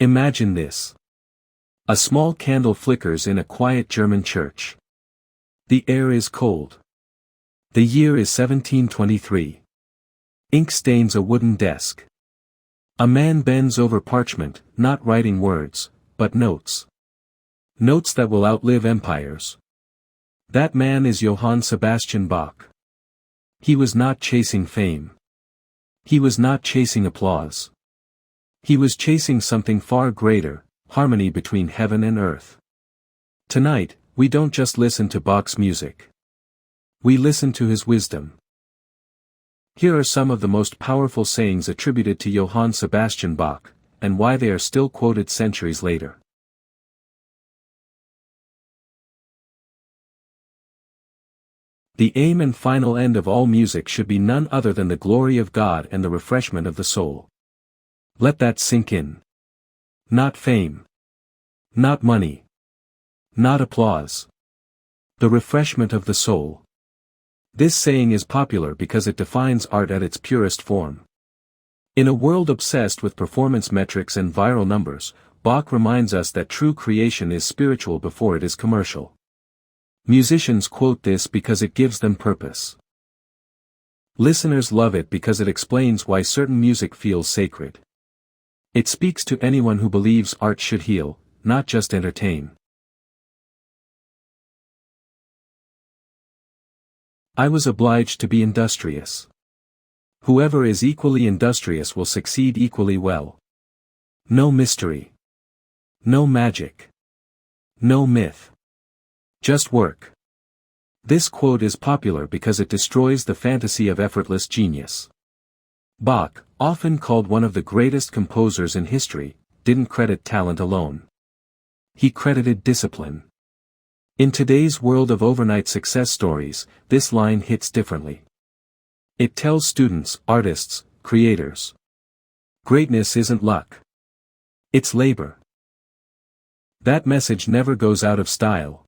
Imagine this. A small candle flickers in a quiet German church. The air is cold. The year is 1723. Ink stains a wooden desk. A man bends over parchment, not writing words, but notes. Notes that will outlive empires. That man is Johann Sebastian Bach. He was not chasing fame. He was not chasing applause. He was chasing something far greater, harmony between heaven and earth. Tonight, we don't just listen to Bach's music. We listen to his wisdom. Here are some of the most powerful sayings attributed to Johann Sebastian Bach, and why they are still quoted centuries later. The aim and final end of all music should be none other than the glory of God and the refreshment of the soul. Let that sink in. Not fame. Not money. Not applause. The refreshment of the soul. This saying is popular because it defines art at its purest form. In a world obsessed with performance metrics and viral numbers, Bach reminds us that true creation is spiritual before it is commercial. Musicians quote this because it gives them purpose. Listeners love it because it explains why certain music feels sacred. It speaks to anyone who believes art should heal, not just entertain. I was obliged to be industrious. Whoever is equally industrious will succeed equally well. No mystery. No magic. No myth. Just work. This quote is popular because it destroys the fantasy of effortless genius. Bach, often called one of the greatest composers in history, didn't credit talent alone. He credited discipline. In today's world of overnight success stories, this line hits differently. It tells students, artists, creators. Greatness isn't luck. It's labor. That message never goes out of style.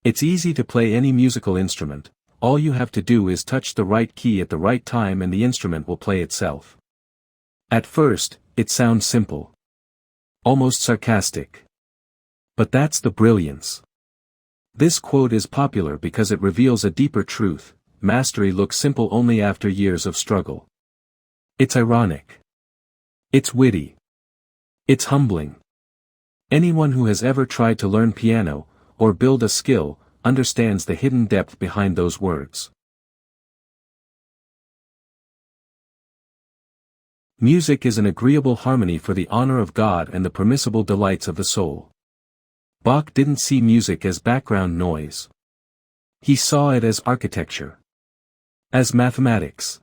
It's easy to play any musical instrument. All you have to do is touch the right key at the right time and the instrument will play itself. At first, it sounds simple. Almost sarcastic. But that's the brilliance. This quote is popular because it reveals a deeper truth: mastery looks simple only after years of struggle. It's ironic. It's witty. It's humbling. Anyone who has ever tried to learn piano, or build a skill, understands the hidden depth behind those words. Music is an agreeable harmony for the honor of God and the permissible delights of the soul. Bach didn't see music as background noise. He saw it as architecture. As mathematics.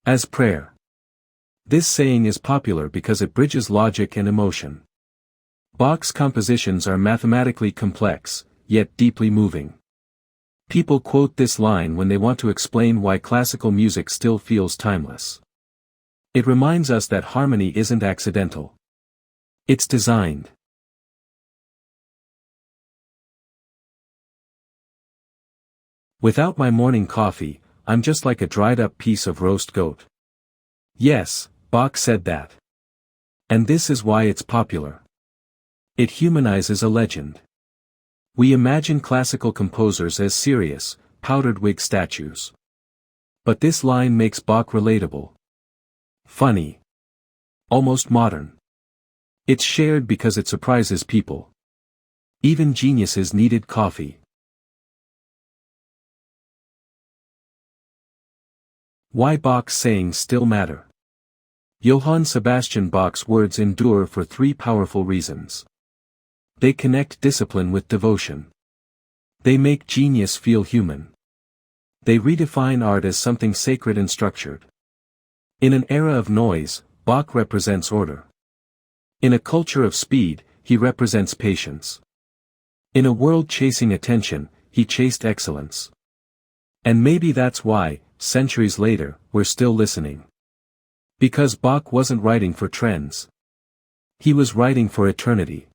As prayer. This saying is popular because it bridges logic and emotion. Bach's compositions are mathematically complex, yet deeply moving. People quote this line when they want to explain why classical music still feels timeless. It reminds us that harmony isn't accidental. It's designed. Without my morning coffee, I'm just like a dried-up piece of roast goat. Yes, Bach said that. And this is why it's popular. It humanizes a legend. We imagine classical composers as serious, powdered wig statues. But this line makes Bach relatable. Funny. Almost modern. It's shared because it surprises people. Even geniuses needed coffee. Why Bach's sayings still matter. Johann Sebastian Bach's words endure for three powerful reasons. They connect discipline with devotion. They make genius feel human. They redefine art as something sacred and structured. In an era of noise, Bach represents order. In a culture of speed, he represents patience. In a world chasing attention, he chased excellence. And maybe that's why, centuries later, we're still listening. Because Bach wasn't writing for trends. He was writing for eternity.